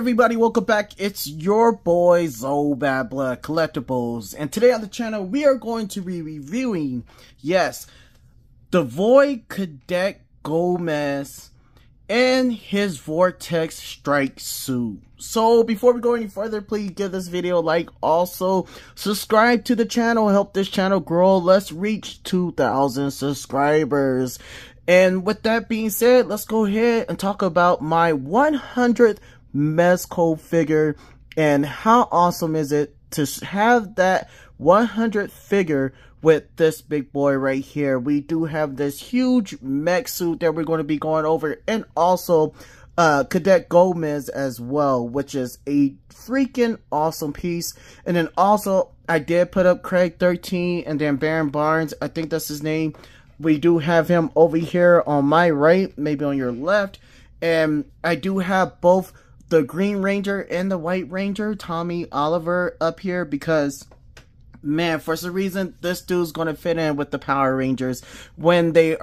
everybody, welcome back. It's your boy Zoe Bad Blood Collectibles, and today on the channel we are going to be reviewing, yes, the Void Cadet Gomez and his Vortex strike suit. So before we go any further, please give this video a like. Also subscribe to the channel, help this channel grow. Let's reach 2,000 subscribers. And with that being said, let's go ahead and talk about my 100th Mezco figure, and how awesome is it to have that 100th figure with this big boy right here. We do have this huge mech suit that we're going to be going over, and also Cadet Gomez as well, which is a freaking awesome piece. And then also I did put up Craig 13 and then Baron Barnes, I think that's his name. We do have him over here on my right, maybe on your left. And I do have both the Green Ranger and the White Ranger, Tommy Oliver, up here because, man, for some reason this dude's gonna fit in with the Power Rangers when they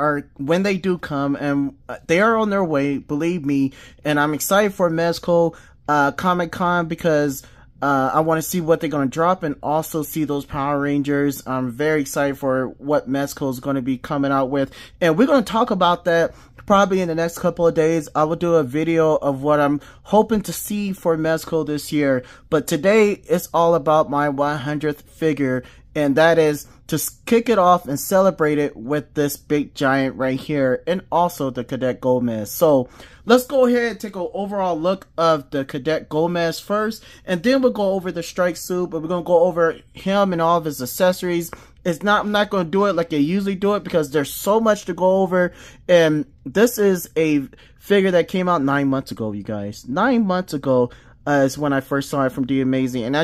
do come, and they are on their way, believe me. And I'm excited for Mezco Comic-Con because I want to see what they're going to drop and also see those Power Rangers. I'm very excited for what Mezco is going to be coming out with, and we're going to talk about that probably in the next couple of days. I will do a video of what I'm hoping to see for Mezco this year, but today it's all about my 100th figure, and that is to kick it off and celebrate it with this big giant right here, and also the Cadet Gomez. So let's go ahead and take an overall look of the Cadet Gomez first, and then we'll go over the strike suit, but we're going to go over him and all of his accessories. I'm not going to do it like I usually do it because there's so much to go over, and this is a figure that came out 9 months ago, you guys. 9 months ago is when I first saw it from The Amazing, and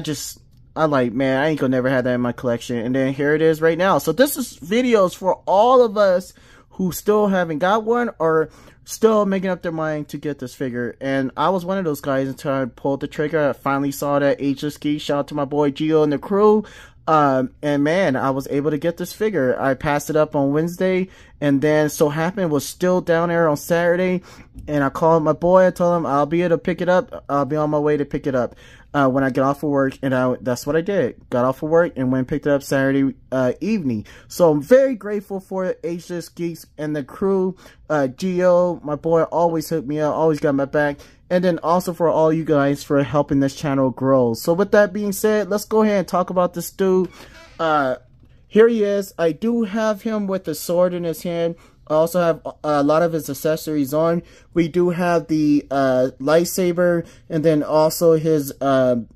I like, man, I ain't gonna never have that in my collection. And then here it is right now. So this is videos for all of us who still haven't got one or still making up their mind to get this figure. And I was one of those guys until I pulled the trigger. I finally saw that Ageless Geek. Shout out to my boy Gio and the crew. And man, I was able to get this figure. I passed it up on Wednesday, and then so happened was still down there on Saturday, and I called my boy. I told him I'll be able to pick it up. I'll be on my way to pick it up when I get off of work, and that's what I did. Got off of work and went and picked it up Saturday evening. So I'm very grateful for Ageless Geeks and the crew. Gio, my boy, always hooked me up, always got my back. And then also for all you guys for helping this channel grow. So with that being said, let's go ahead and talk about this dude. Here he is. I do have him with the sword in his hand. I also have a lot of his accessories on. We do have the lightsaber, and then also his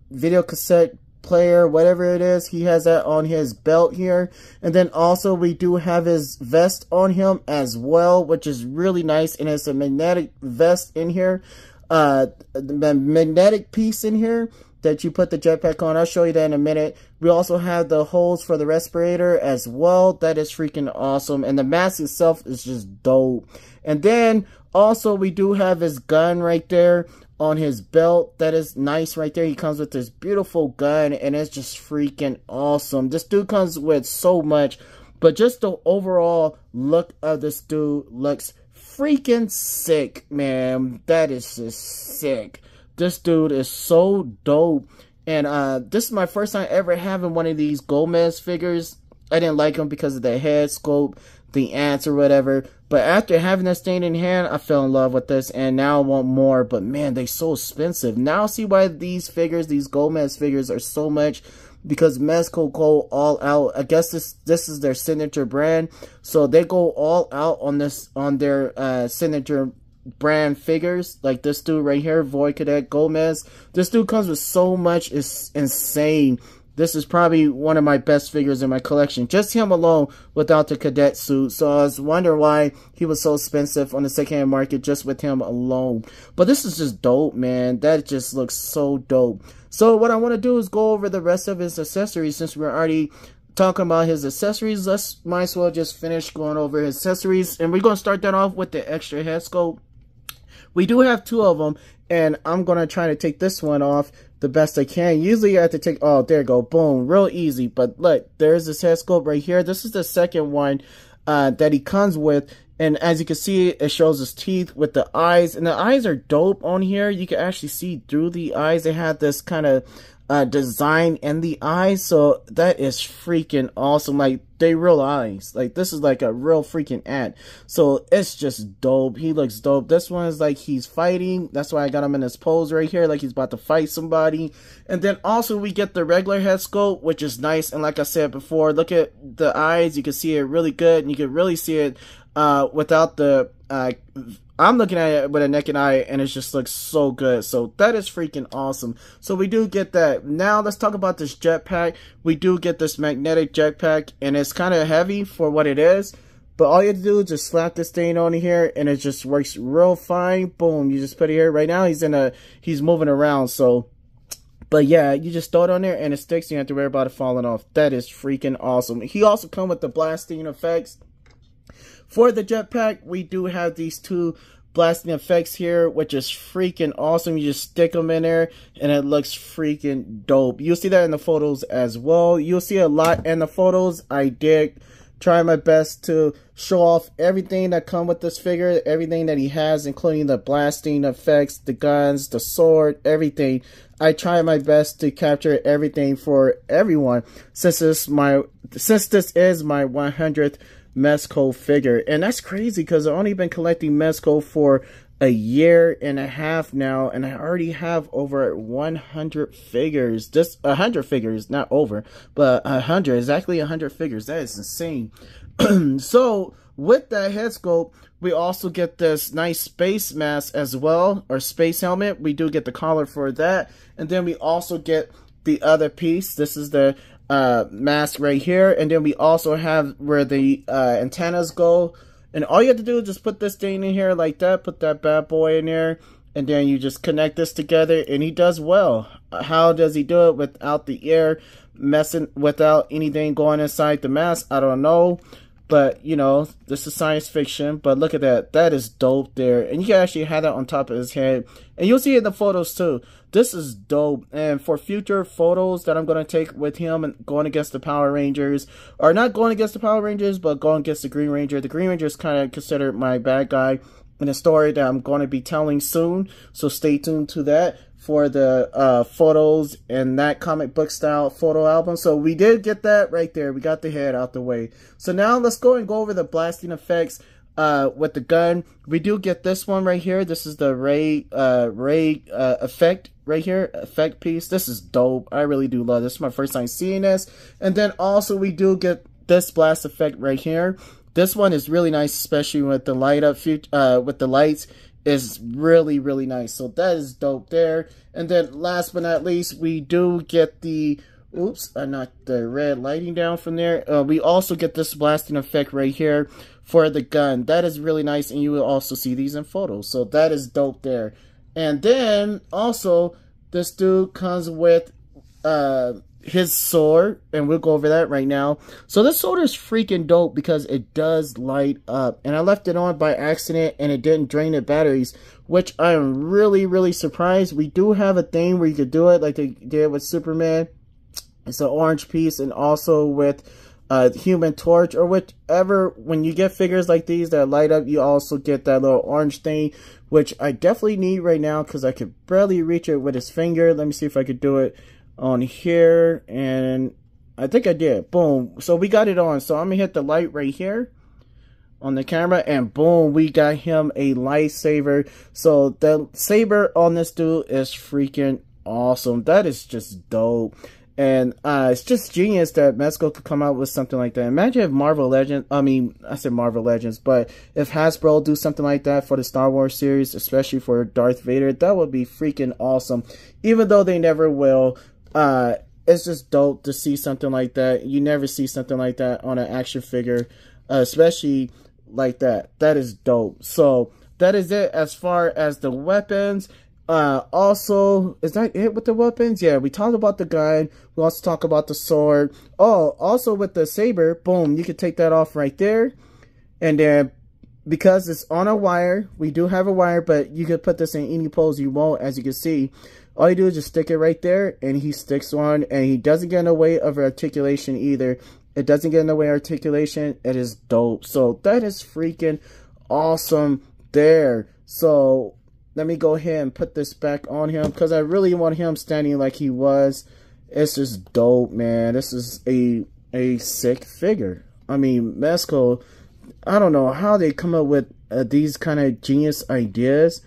video cassette player, whatever it is. He has that on his belt here. And then also we do have his vest on him as well, which is really nice. And it's a magnetic vest in here. The magnetic piece in here that you put the jetpack on. I'll show you that in a minute. We also have the holes for the respirator as well. That is freaking awesome. And the mask itself is just dope. And then also we do have his gun right there on his belt. That is nice right there. He comes with this beautiful gun, and it's just freaking awesome. This dude comes with so much, but just the overall look of this dude looks freaking sick, man. That is just sick. This dude is so dope. And this is my first time ever having one of these Gomez figures. I didn't like them because of the head sculpt, the ants or whatever. But after having that stain in hand, I fell in love with this, and now I want more. But man, they're so expensive. Now I see why these figures, these Gomez figures, are so much, because Mezco go all out. I guess this is their signature brand, so they go all out on this, on their signature brand figures. Like this dude right here, Void Cadet Gomez. This dude comes with so much, it's insane. This is probably one of my best figures in my collection. Just him alone without the cadet suit. So I was wondering why he was so expensive on the secondhand market just with him alone. But this is just dope, man. That just looks so dope. So what I want to do is go over the rest of his accessories. Since we're already talking about his accessories, might as well just finish going over his accessories. And we're going to start that off with the extra head sculpt. We do have two of them, and I'm going to try to take this one off the best I can. Usually I have to take, oh, there you go, boom, real easy. But look, there's this head sculpt right here. This is the second one that he comes with, And as you can see, it shows his teeth with the eyes. And the eyes are dope on here. You can actually see through the eyes. They had this kind of design in the eyes. So that is freaking awesome. Like, they real eyes. Like, this is like a real freaking ad. So it's just dope. He looks dope. This one is like he's fighting. That's why I got him in this pose right here. Like he's about to fight somebody. And then also we get the regular head sculpt, which is nice. And like I said before, look at the eyes. You can see it really good. And you can really see it without the I'm looking at it with a naked eye and it just looks so good. So that is freaking awesome. So we do get that. Now let's talk about this jetpack. We do get this magnetic jetpack and it's kind of heavy for what it is. But all you have to do is just slap this thing on here and it just works real fine. Boom, you just put it here. Right now he's moving around. So, but yeah, you just throw it on there and it sticks. You don't have to worry about it falling off. That is freaking awesome. He also comes with the blasting effects. For the jetpack, we do have these two blasting effects here, which is freaking awesome. You just stick them in there, and it looks freaking dope. You'll see that in the photos as well. You'll see a lot in the photos. I did try my best to show off everything that comes with this figure, everything that he has, including the blasting effects, the guns, the sword, everything. I try my best to capture everything for everyone, since this is my 100th Mezco figure. And that's crazy because I've only been collecting Mezco for a year and a half now, and I already have over 100 figures. Just 100 figures, not over, but 100, exactly 100 figures. That is insane. So with that head sculpt, we also get this nice space mask as well, or space helmet. We do get the collar for that, and then we also get the other piece. This is the mask right here, and then we also have where the antennas go, and all you have to do is just put this thing in here like that, put that bad boy in there, and then you just connect this together, and he does well. How does he do it without the air messing, without anything going inside the mask? I don't know, but you know, this is science fiction. But look at that, that is dope there, and you can actually have that on top of his head, and you'll see it in the photos too. This is dope. And for future photos that I'm going to take with him and going against the Power Rangers, or not going against the Power Rangers, but going against the Green Ranger. The Green Ranger is kind of considered my bad guy in a story that I'm going to be telling soon. So stay tuned to that for the photos and that comic book style photo album. So we did get that right there. We got the head out the way. So now let's go over the blasting effects. With the gun, we do get this one right here. This is the ray effect right here, effect piece. This is dope. I really do love this. This is my first time seeing this. And then also we do get this blast effect right here. This one is really nice, especially with the light up, with the lights is really nice. So that is dope there. And then last but not least, we do get the knocked the red lighting down from there. We also get this blasting effect right here for the gun. That is really nice, and you will also see these in photos. So that is dope there. And then also this dude comes with his sword, and we'll go over that right now. So this sword is freaking dope because it does light up, and I left it on by accident and it didn't drain the batteries, which I am really surprised. We do have a thing where you could do it like they did with Superman. It's an orange piece, and also with Human Torch, or whichever. When you get figures like these that light up, you also get that little orange thing, which I definitely need right now because I could barely reach it with his finger. Let me see if I could do it on here, and I think I did. Boom. So we got it on. So I'm gonna hit the light right here on the camera, and boom, we got him a lightsaber. So the saber on this dude is freaking awesome. That is just dope. And it's just genius that Mezco could come out with something like that. Imagine if Marvel Legends, I said Marvel Legends, but if Hasbro do something like that for the Star Wars series, especially for Darth Vader, that would be freaking awesome. Even though they never will, it's just dope to see something like that. You never see something like that on an action figure, especially like that. That is dope. So that is it as far as the weapons. Also, is that it with the weapons? Yeah, we talked about the gun. We also talk about the sword. Oh, also with the saber, boom, you can take that off right there. And then, because it's on a wire, we do have a wire, but you can put this in any pose you want, as you can see. All you do is just stick it right there, and he sticks on, and he doesn't get in the way of articulation either. It doesn't get in the way of articulation. It is dope. So that is freaking awesome there. So let me go ahead and put this back on him because I really want him standing like he was. It's just dope, man. This is a sick figure. I mean, Mezco, I don't know how they come up with these kind of genius ideas,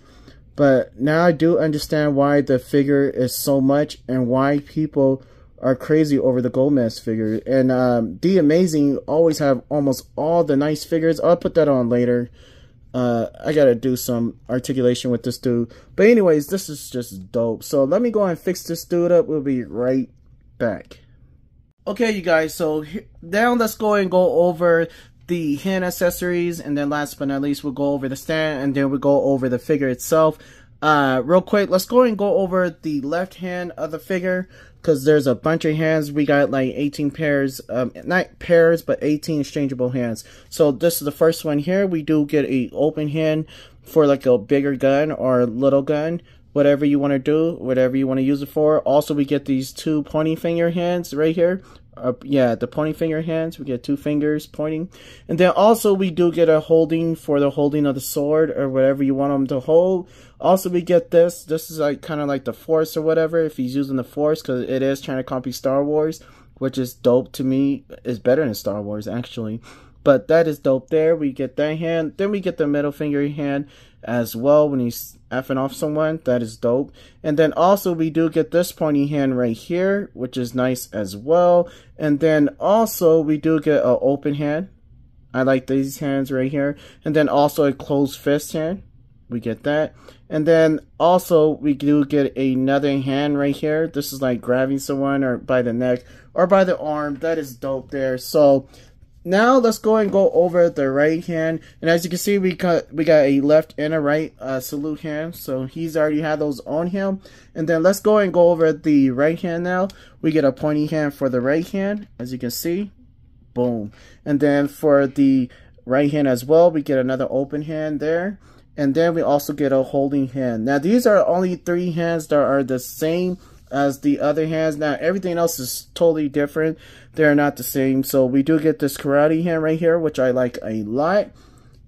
but now I do understand why the figure is so much and why people are crazy over the Gomez figure. And The Amazing always have almost all the nice figures. I'll put that on later. I gotta do some articulation with this dude. But anyways, this is just dope. So let me go and fix this dude up. We'll be right back. Okay, you guys, so now let's go and go over the hand accessories, and then last but not least, we'll go over the stand, and then we'll go over the figure itself. Real quick, let's go and go over the left hand of the figure, because there's a bunch of hands. We got like 18 pairs, not pairs, but 18 exchangeable hands. So this is the first one here. We do get a open hand for like a bigger gun or little gun, whatever you want to do, whatever you want to use it for. Also, we get these two pointing finger hands right here. Yeah, the pointing finger hands. We get two fingers pointing. And then also we do get a holding for the holding of the sword or whatever you want them to hold. Also, we get this. This is like kind of like the Force or whatever, if he's using the Force, because it is trying to copy Star Wars, which is dope to me. It's better than Star Wars, actually. But that is dope there. We get that hand. Then we get the middle finger hand as well when he's effing off someone. That is dope. And then also we do get this pointy hand right here, which is nice as well. And then also we do get an open hand. I like these hands right here. And then also a closed fist hand. We get that. And then also we do get another hand right here. This is like grabbing someone or by the neck or by the arm. That is dope there. So now let's go and go over the right hand. And as you can see, we got a left and a right salute hand. So he's already had those on him. And then let's go and go over the right hand now. We get a pointy hand for the right hand, as you can see. Boom. And then for the right hand as well, we get another open hand there. And then we also get a holding hand. Now these are only 3 hands that are the same as the other hands. Now everything else is totally different. They're not the same. So we do get this karate hand right here, which I like a lot.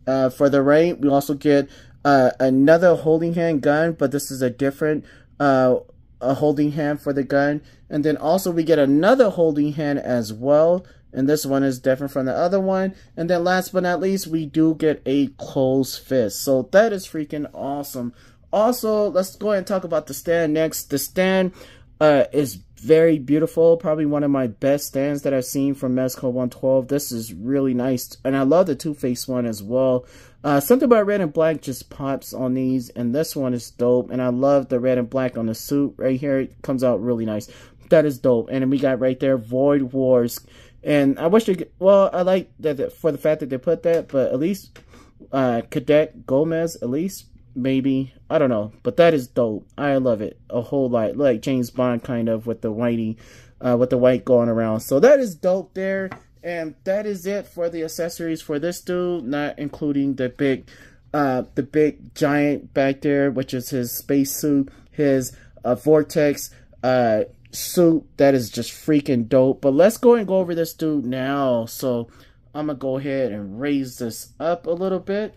For the right, we also get another holding hand gun, but this is a different a holding hand for the gun. And then also we get another holding hand as well, and this one is different from the other one. And then last but not least, we do get a closed fist. So that is freaking awesome. Also, let's go ahead and talk about the stand next. The stand is very beautiful. Probably one of my best stands that I've seen from Mezco 112. This is really nice. And I love the two-face one as well. Something about red and black just pops on these. And this one is dope. And I love the red and black on the suit right here. It comes out really nice. That is dope. And then we got right there Void Wars. And I wish they could, well, I like that for the fact that they put that. But at least Cadet Gomez, at least. Maybe, I don't know, but that is dope. I love it a whole lot, like James Bond kind of with the whitey, with the white going around. So that is dope there, and that is it for the accessories for this dude, not including the big giant back there, which is his space suit, his Vortex suit. That is just freaking dope. But let's go and go over this dude now. So I'm gonna go ahead and raise this up a little bit.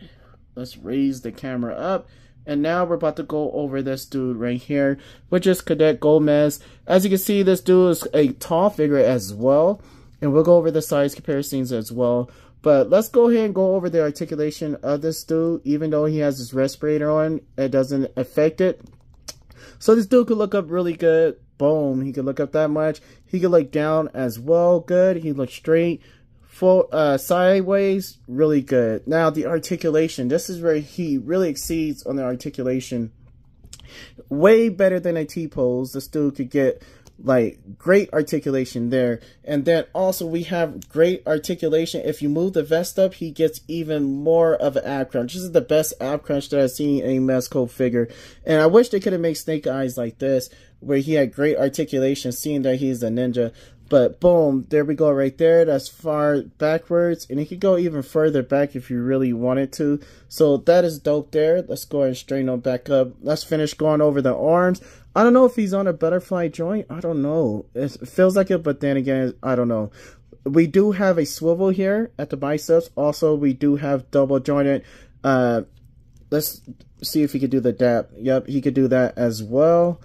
Let's raise the camera up. And now we're about to go over this dude right here, which is Cadet Gomez. As you can see, this dude is a tall figure as well. And we'll go over the size comparisons as well. But let's go ahead and go over the articulation of this dude. Even though he has his respirator on, it doesn't affect it. So this dude could look up really good. Boom. He could look up that much. He could look down as well. Good. He looks straight. Full sideways, really good. Now the articulation, this is where he really exceeds on the articulation. Way better than a T-pose. This dude could get like great articulation there. And then also we have great articulation. If you move the vest up, he gets even more of an ab crunch. This is the best ab crunch that I've seen in a Mezco figure. And I wish they could have made Snake Eyes like this, where he had great articulation, seeing that he's a ninja. But boom, there we go right there. That's far backwards. And it could go even further back if you really wanted to. So that is dope there. Let's go ahead and straighten them back up. Let's finish going over the arms. I don't know if he's on a butterfly joint. I don't know. It feels like it, but then again, I don't know. We do have a swivel here at the biceps. Also, we do have double jointed Let's see if he could do the dap. Yep, he could do that as well.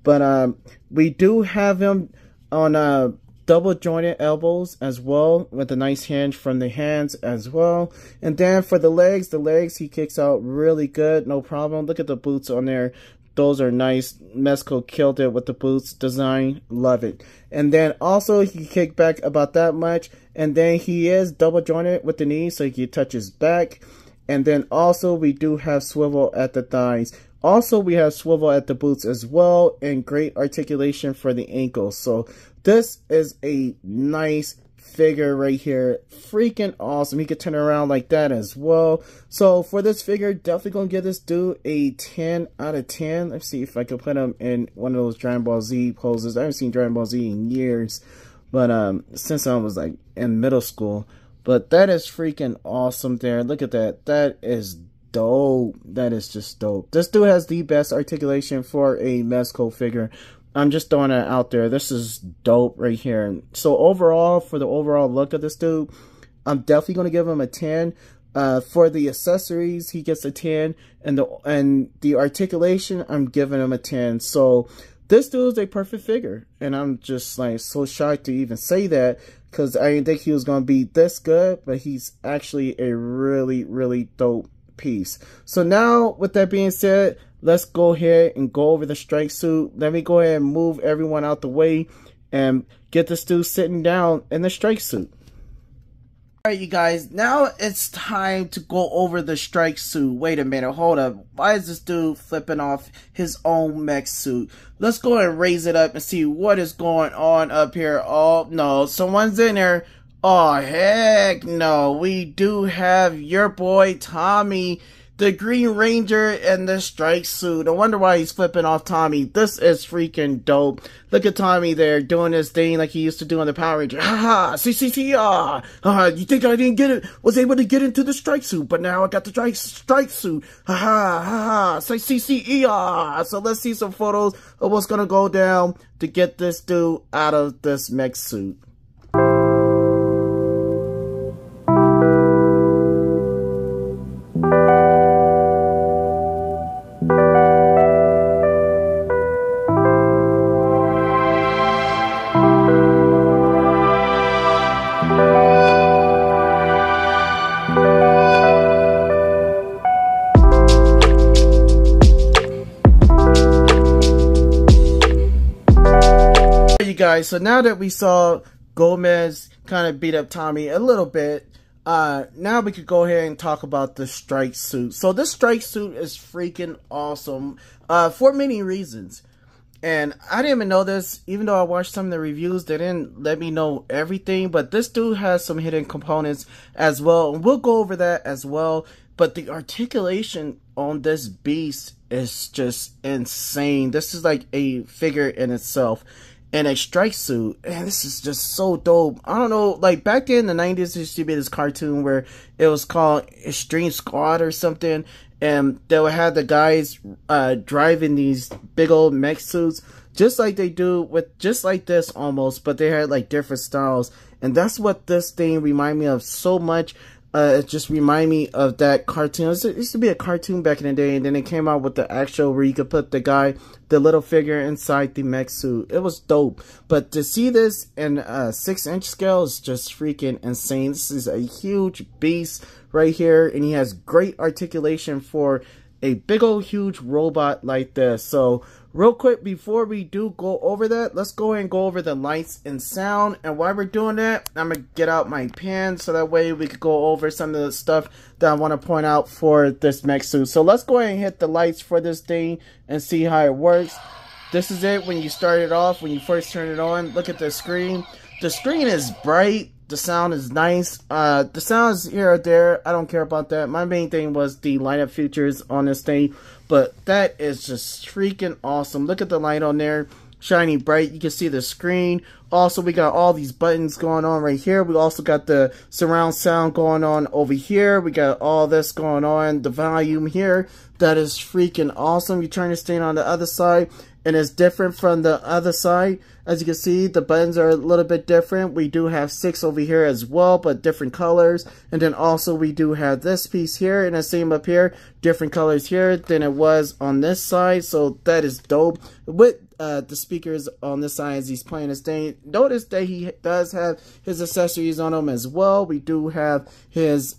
But we do have him on double jointed elbows as well, with a nice hinge from the hands as well. And then for the legs he kicks out really good, no problem. Look at the boots on there. Those are nice. Mezco killed it with the boots design. Love it. And then also he kicked back about that much. And then he is double jointed with the knees, so he can touch his back. And then also we do have swivel at the thighs. Also we have swivel at the boots as well, and great articulation for the ankles. So this is a nice figure right here. Freaking awesome. He could turn around like that as well. So for this figure, definitely gonna give this dude a 10 out of 10. Let's see if I can put him in one of those Dragon Ball Z poses. I haven't seen Dragon Ball Z in years, but since I was like in middle school. But that is freaking awesome there. Look at that. That is dope. That is just dope. This dude has the best articulation for a Mezco figure. I'm just throwing it out there. This is dope right here. So overall, for the overall look of this dude, I'm definitely going to give him a 10. For the accessories, he gets a 10. And the articulation, I'm giving him a 10. So this dude is a perfect figure. And I'm just like so shocked to even say that, because I didn't think he was going to be this good. But he's actually a really, really dope piece. So now, with that being said, let's go ahead and go over the strike suit. Let me go ahead and move everyone out the way and get this dude sitting down in the strike suit. Alright, you guys, now it's time to go over the strike suit. Wait a minute, hold up. Why is this dude flipping off his own mech suit? Let's go ahead and raise it up and see what is going on up here. Oh, no, someone's in there. Oh, heck no. We do have your boy Tommy, the Green Ranger, in the strike suit. I wonder why he's flipping off Tommy. This is freaking dope. Look at Tommy there doing his thing like he used to do in the Power Ranger. Haha, you think I didn't get it? Was able to get into the strike suit, but now I got the strike suit. Haha, So let's see some photos of what's gonna go down to get this dude out of this mech suit. Guys, so now that we saw Gomez kind of beat up Tommy a little bit, now we could go ahead and talk about the strike suit. So this strike suit is freaking awesome for many reasons. And I didn't even know this, even though I watched some of the reviews, they didn't let me know everything. But this dude has some hidden components as well, and we'll go over that as well. But the articulation on this beast is just insane. This is like a figure in itself. And a strike suit, and this is just so dope. I don't know, like back in the 90s, there used to be this cartoon where it was called Extreme Squad or something, and they would have the guys driving these big old mech suits, just like they do with, just like this almost, but they had like different styles. And that's what this thing reminded me of so much. It just reminded me of that cartoon. It used to be a cartoon back in the day, and then it came out with the actual where you could put the guy, the little figure, inside the mech suit. It was dope. But to see this in a 6-inch scale is just freaking insane. This is a huge beast right here, and he has great articulation for a big old huge robot like this. So real quick, before we do go over that, let's go ahead and go over the lights and sound. And while we're doing that, I'm gonna get out my pen so that way we could go over some of the stuff that I want to point out for this mech suit. So let's go ahead and hit the lights for this thing and see how it works. This is it when you start it off, when you first turn it on. Look at the screen. The screen is bright. The sound is nice. The sound is here or there. I don't care about that. My main thing was the lineup features on this thing. But that is just freaking awesome. Look at the light on there. Shiny bright. You can see the screen Also, we got all these buttons going on right here. We also got the surround sound going on over here. We got all this going on, the volume here. That is freaking awesome. You turn this thing on the other side, and it's different from the other side. As you can see, the buttons are a little bit different. We do have 6 over here as well, but different colors. And then also we do have this piece here, and the same up here, different colors here than it was on this side. So that is dope. With the speakers on this side as he's playing this thing, notice that he does have his accessories on him as well. We do have his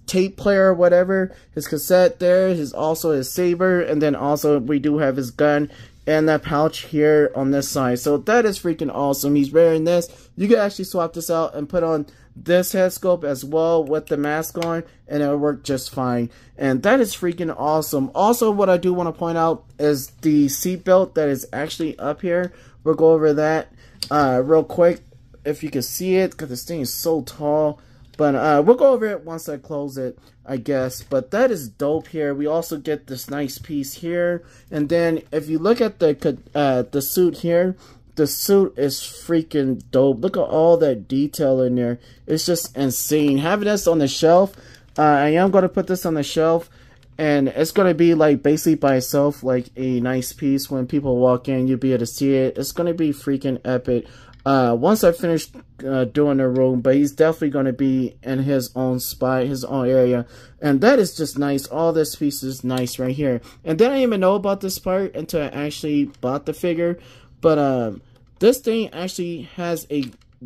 tape player or whatever, his cassette there, also his saber, and then also we do have his gun and that pouch here on this side. So that is freaking awesome. He's wearing this. You can actually swap this out and put on this head scope as well with the mask on, and it'll work just fine. And that is freaking awesome. Also, what I do want to point out is the seatbelt that is actually up here. We'll go over that real quick if you can see it, because this thing is so tall. But we'll go over it once I close it, I guess. But that is dope here. We also get this nice piece here. And then if you look at the suit here, the suit is freaking dope. Look at all that detail in there. It's just insane. Having this on the shelf, I am going to put this on the shelf. And it's going to be like basically by itself, like a nice piece. When people walk in, you'll be able to see it. It's going to be freaking epic. Once I finish doing the room, but he's definitely going to be in his own spot, his own area. And that is just nice. All this piece is nice right here. And then I didn't even know about this part until I actually bought the figure. But this thing actually has a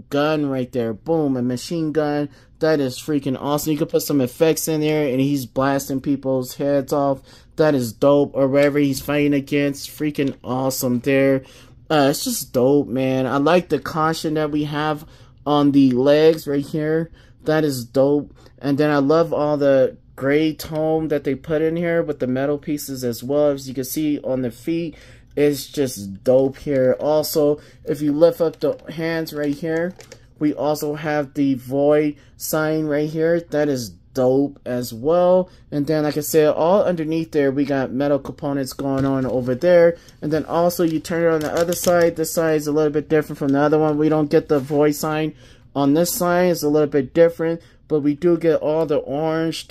gun right there. Boom, a machine gun. That is freaking awesome. You can put some effects in there and he's blasting people's heads off. That is dope. Or wherever he's fighting against. Freaking awesome there. It's just dope, man. I like the caution that we have on the legs right here. That is dope. And then I love all the gray tone that they put in here with the metal pieces as well. As you can see on the feet, it's just dope here. Also, if you lift up the hands right here, we also have the void sign right here. That is dope as well. And then like I said, all underneath there we got metal components going on over there. And then also you turn it on the other side. This side is a little bit different from the other one. We don't get the void sign on this side. It's a little bit different, but we do get all the orange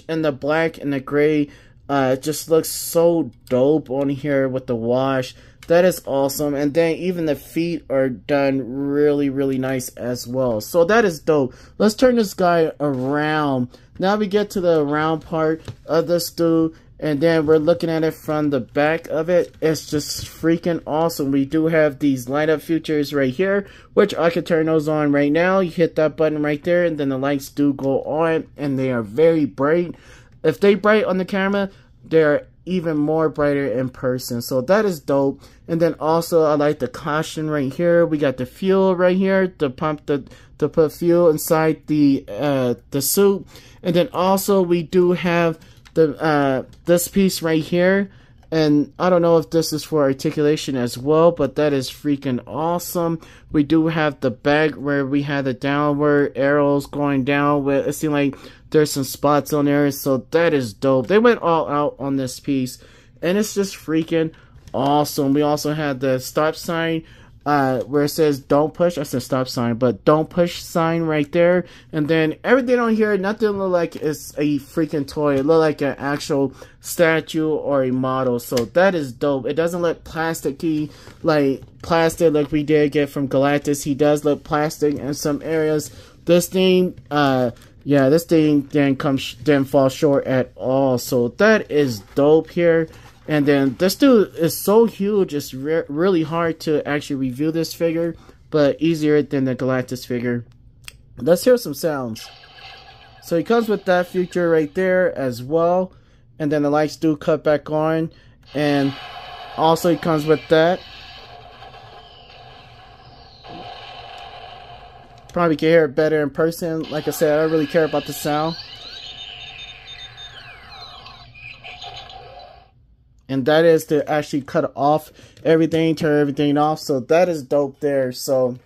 and the black and the gray. It just looks so dope on here with the wash. That is awesome. And then even the feet are done really, really nice as well. So that is dope. Let's turn this guy around. Now we get to the round part of this dude. And then we're looking at it from the back of it. It's just freaking awesome. We do have these light up features right here, which I can turn those on right now. You hit that button right there and then the lights do go on. And they are very bright. If they bright on the camera, they're even more brighter in person. So that is dope. And then also I like the caution right here. We got the fuel right here to pump to put fuel inside the suit. And then also we do have the this piece right here. And I don't know if this is for articulation as well, but that is freaking awesome. We do have the back where we have the downward arrows going down with, it seems like there's some spots on there. So that is dope. They went all out on this piece and it's just freaking awesome. We also have the stop sign where it says don't push. I said stop sign, but don't push sign right there. And then everything on here, nothing look like it's a freaking toy. It look like an actual statue or a model. So that is dope. It doesn't look plasticky like plastic like we did get from Galactus. He does look plastic in some areas. This thing, yeah, this thing didn't fall short at all. So that is dope here. And then this dude is so huge, it's really hard to actually review this figure, but easier than the Galactus figure. Let's hear some sounds. So he comes with that feature right there as well. And then the lights do cut back on. And also he comes with that. Probably can hear it better in person. Like I said, I don't really care about the sound. And that is to actually cut off everything, turn everything off. So that is dope there. So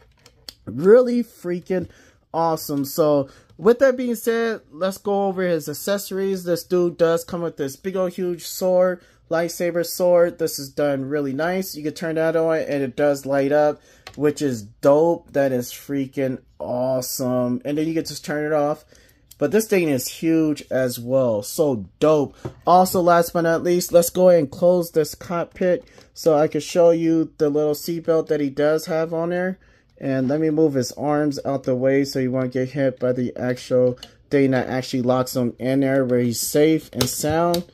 really freaking awesome. So with that being said, let's go over his accessories. This dude does come with this big old huge sword, lightsaber sword. This is done really nice. You can turn that on and it does light up, which is dope. That is freaking awesome. And then you can just turn it off. But this thing is huge as well. So dope. Also, last but not least, let's go ahead and close this cockpit so I can show you the little seatbelt that he does have on there. And let me move his arms out the way so he won't get hit by the actual thing that actually locks him in there where he's safe and sound.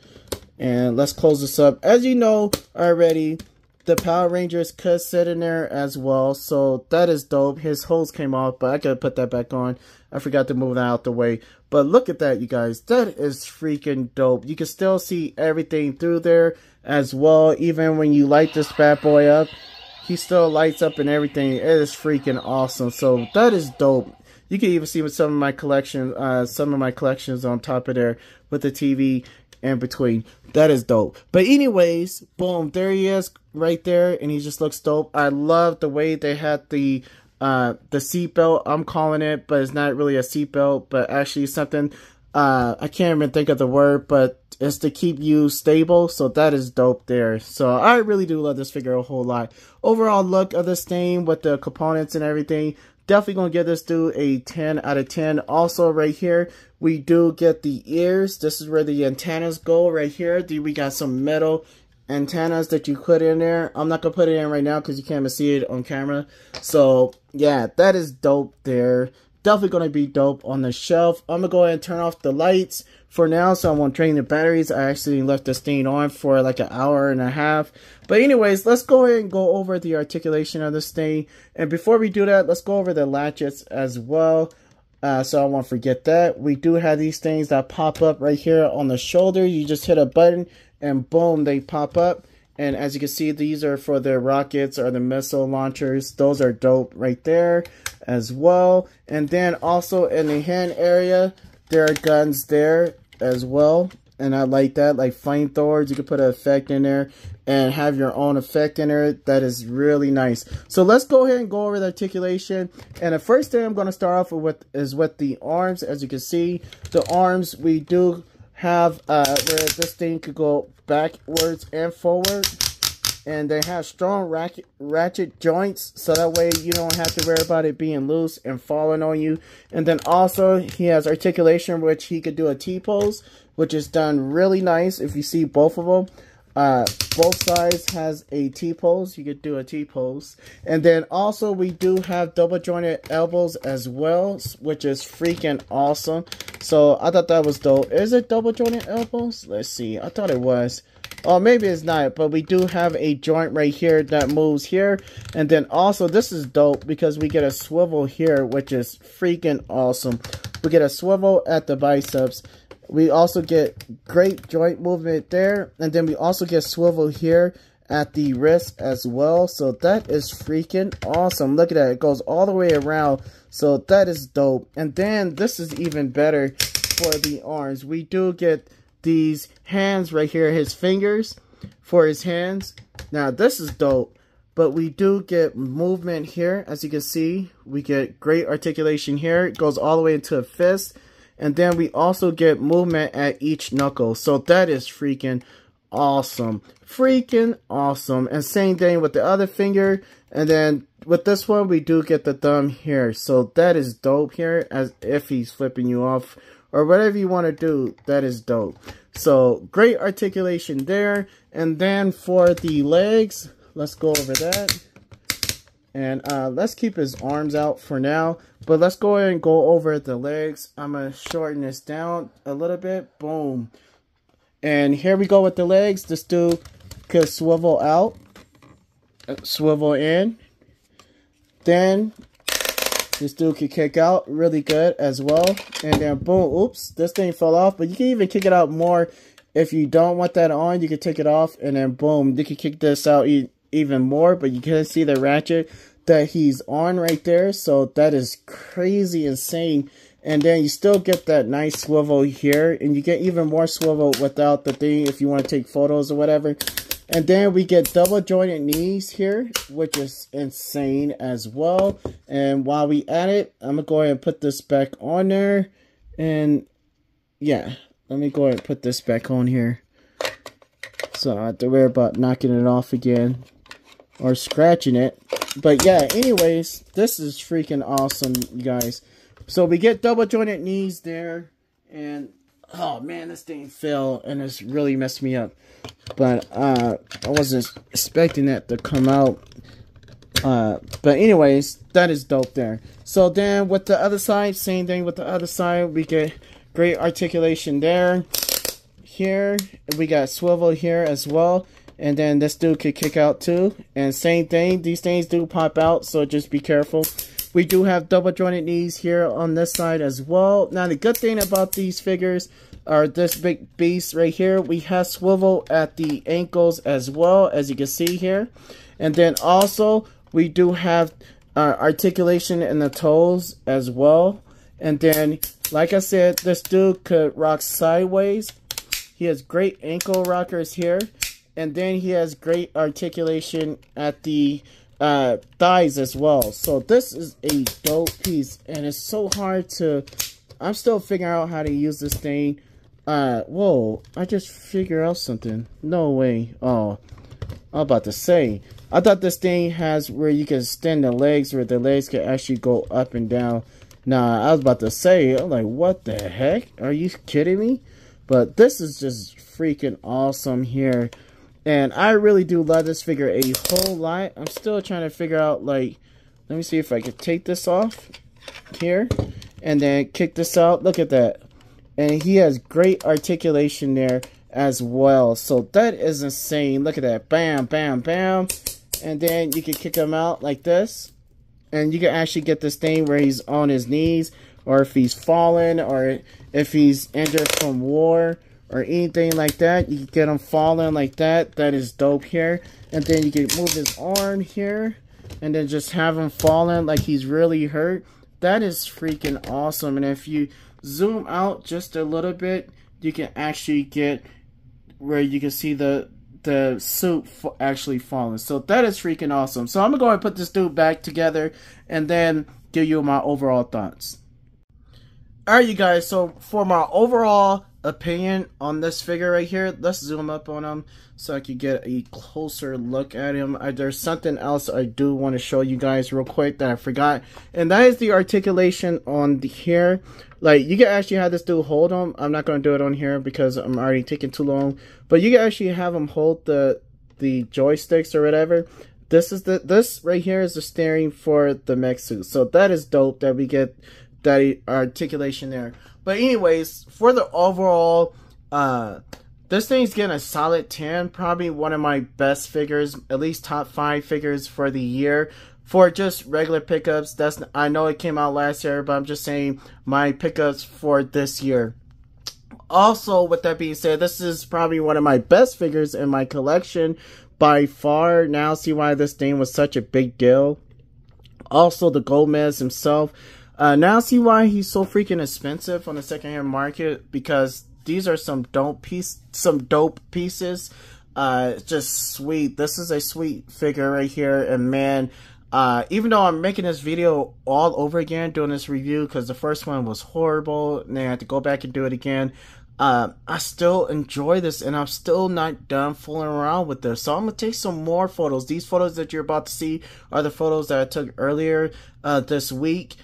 And let's close this up. As you know already, the Power Rangers could sit in there as well. So that is dope. His hose came off, but I could put that back on. I forgot to move that out the way. But look at that, you guys. That is freaking dope. You can still see everything through there as well. Even when you light this bad boy up, he still lights up and everything. It is freaking awesome. So that is dope. You can even see with some of my collections on top of there with the TV in between. That is dope. But anyways, boom, there he is right there, and he just looks dope. I love the way they had the seatbelt, I'm calling it, but it's not really a seatbelt, but actually something, I can't even think of the word, but it's to keep you stable. So that is dope there. So I really do love this figure a whole lot. Overall look of this thing with the components and everything, definitely gonna give this dude a 10 out of 10. Also right here, we do get the ears. This is where the antennas go right here. We got some metal antennas that you put in there. I'm not gonna put it in right now because you can't even see it on camera. So yeah, that is dope there. Definitely gonna be dope on the shelf. I'm gonna go ahead and turn off the lights for now so I won't drain the batteries. I actually left this thing on for like an hour and a half. But anyways, let's go ahead and go over the articulation of this thing. And before we do that, let's go over the latchets as well. So I won't forget that. We do have these things that pop up right here on the shoulder. You just hit a button and boom, they pop up. And as you can see, these are for the rockets or the missile launchers. Those are dope right there as well. And then also in the hand area, there are guns there as well. And I like that, like flamethrowers. You can put an effect in there and have your own effect in there. That is really nice. So let's go ahead and go over the articulation. And the first thing I'm going to start off with is with the arms. As you can see, the arms, we do have where this thing could go backwards and forward. And they have strong ratchet joints, so that way you don't have to worry about it being loose and falling on you. And then also he has articulation, which he could do a T-pose, which is done really nice. If you see both of them, both sides has a T-pose. You could do a T-pose. And then also we do have double jointed elbows as well, which is freaking awesome. So I thought that was dope. Is it double jointed elbows? Let's see. I thought it was. Oh, maybe it's not, but we do have a joint right here that moves here. And then also, this is dope because we get a swivel here, which is freaking awesome. We get a swivel at the biceps. We also get great joint movement there. And then we also get swivel here at the wrist as well. So that is freaking awesome. Look at that. It goes all the way around. So that is dope. And then this is even better for the arms. We do get these hands right here, his fingers for his hands. Now this is dope, but we do get movement here. As you can see, we get great articulation here. It goes all the way into a fist, and then we also get movement at each knuckle. So that is freaking awesome. Freaking awesome. And same thing with the other finger. And then with this one, we do get the thumb here. So that is dope here, as if he's flipping you off or whatever you want to do. That is dope. So great articulation there. And then for the legs, let's go over that. And let's keep his arms out for now. But let's go ahead and go over the legs. I'm going to shorten this down a little bit. Boom. And here we go with the legs. This dude could swivel out, swivel in. Then this dude can kick out really good as well. And then boom, oops, this thing fell off. But you can even kick it out more. If you don't want that on, you can take it off. And then boom, you can kick this out even more. But you can see the ratchet that he's on right there. So that is crazy insane. And then you still get that nice swivel here. And you get even more swivel without the thing if you want to take photos or whatever. And then we get double jointed knees here, which is insane as well. And while we at it, I'm gonna go ahead and put this back on there. And yeah, let me go ahead and put this back on here, so I don't have to worry about knocking it off again or scratching it. But yeah, anyways, this is freaking awesome, you guys. So we get double jointed knees there, and oh man, this thing fell and it's really messed me up. But I wasn't expecting that to come out. But anyways, that is dope there. So then with the other side, same thing with the other side. We get great articulation there. Here, we got swivel here as well. And then this dude could kick out too. And same thing, these things do pop out, so just be careful. We do have double jointed knees here on this side as well. Now the good thing about these figures are this big beast right here. We have swivel at the ankles as well, as you can see here. And then also we do have articulation in the toes as well. And then, like I said, this dude could rock sideways. He has great ankle rockers here. And then he has great articulation at the thighs as well. So this is a dope piece, and it's so hard to, I'm still figuring out how to use this thing. Whoa, I just figured out something. No way. Oh, I'm about to say, I thought this thing has where you can extend the legs, where the legs can actually go up and down. Nah, I was about to say, I'm like, what the heck? Are you kidding me? But this is just freaking awesome here. And I really do love this figure a whole lot. I'm still trying to figure out, like, let me see if I can take this off here and then kick this out. Look at that. And he has great articulation there as well. So that is insane. Look at that. Bam, bam, bam. And then you can kick him out like this. And you can actually get this thing where he's on his knees, or if he's fallen, or if he's injured from war, or anything like that. You can get him falling like that. That is dope here. And then you can move his arm here, and then just have him falling like he's really hurt. That is freaking awesome. And if you zoom out just a little bit, you can actually get where you can see the suit actually falling. So that is freaking awesome. So I'm gonna go ahead and put this dude back together and then give you my overall thoughts. Alright, you guys, so for my overall opinion on this figure right here, let's zoom up on him so I can get a closer look at him. There's something else I do want to show you guys real quick that I forgot, and that is the articulation on the here. Like, you can actually have this dude hold him. I'm not going to do it on here because I'm already taking too long, but you can actually have him hold the joysticks or whatever. This right here is the steering for the mech suit. So that is dope that we get that articulation there. But anyways, for the overall, this thing's getting a solid 10. Probably one of my best figures, at least top 5 figures for the year. For just regular pickups, I know it came out last year, but I'm just saying my pickups for this year. Also, with that being said, this is probably one of my best figures in my collection by far. Now see why this thing was such a big deal. Also, the Gomez himself. Now see why he's so freaking expensive on the secondhand market, because these are some dope pieces. Just sweet. This is a sweet figure right here, and man, even though I'm making this video all over again, doing this review because the first one was horrible, and then I had to go back and do it again. I still enjoy this, and I'm still not done fooling around with this. So I'm gonna take some more photos. These photos that you're about to see are the photos that I took earlier this week.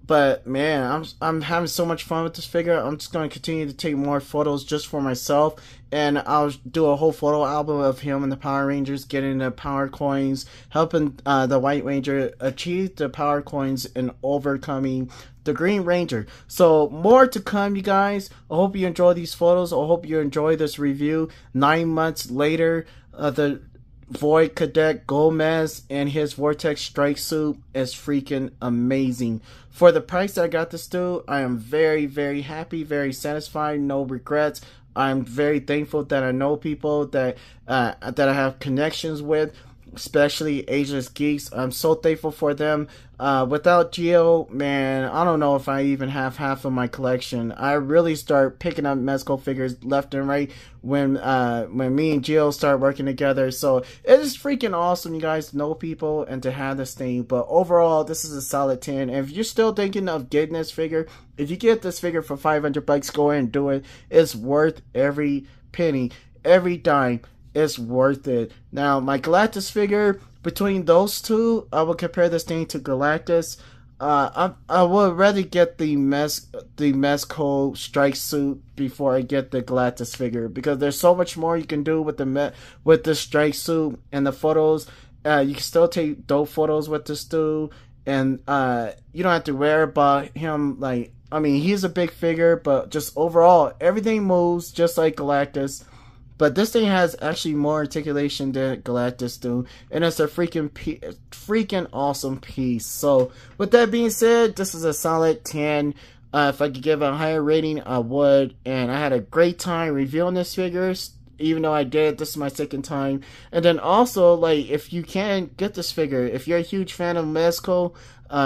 But man, I'm having so much fun with this figure. I'm just going to continue to take more photos just for myself. And I'll do a whole photo album of him and the Power Rangers getting the power coins, helping the White Ranger achieve the power coins and overcoming the Green Ranger. So more to come, you guys. I hope you enjoy these photos. I hope you enjoy this review. 9 months later, the Void Cadet Gomez and his Vortex strike suit is freaking amazing. For the price that I got this dude, I am very, very happy, very satisfied, no regrets. I'm very thankful that I know people that I have connections with especially Asia's Geeks. I'm so thankful for them. Without Geo, man, I don't know if I even have half of my collection. I really start picking up Mezco figures left and right when me and Geo start working together. So it is freaking awesome, you guys, to know people and to have this thing. But overall, this is a solid 10. And if you're still thinking of getting this figure, if you get this figure for 500 bucks, go ahead and do it. It's worth every penny, every dime. It's worth it. Now, my Galactus figure, between those two, I will compare this thing to Galactus. I would rather get the Mezco strike suit before I get the Galactus figure, because there's so much more you can do with the strike suit and the photos. You can still take dope photos with this dude, and you don't have to worry about him. Like, I mean, he's a big figure, but just overall, everything moves just like Galactus. But this thing has actually more articulation than Galactus do, and it's a freaking awesome piece. So, with that being said, this is a solid 10. If I could give it a higher rating, I would. And I had a great time reviewing this figure, even though I did. This is my second time. And then also, like, if you can get this figure, if you're a huge fan of Mezco,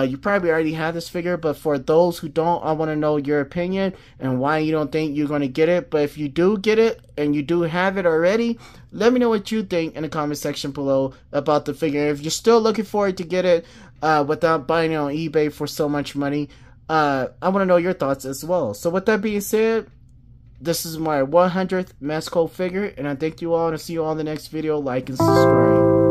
you probably already have this figure, but for those who don't, I want to know your opinion and why you don't think you're going to get it. But if you do get it and you do have it already, let me know what you think in the comment section below about the figure. If you're still looking forward to get it without buying it on eBay for so much money, I want to know your thoughts as well. So with that being said, this is my 100th Mezco figure, and I thank you all, and I'll see you all in the next video. Like and subscribe.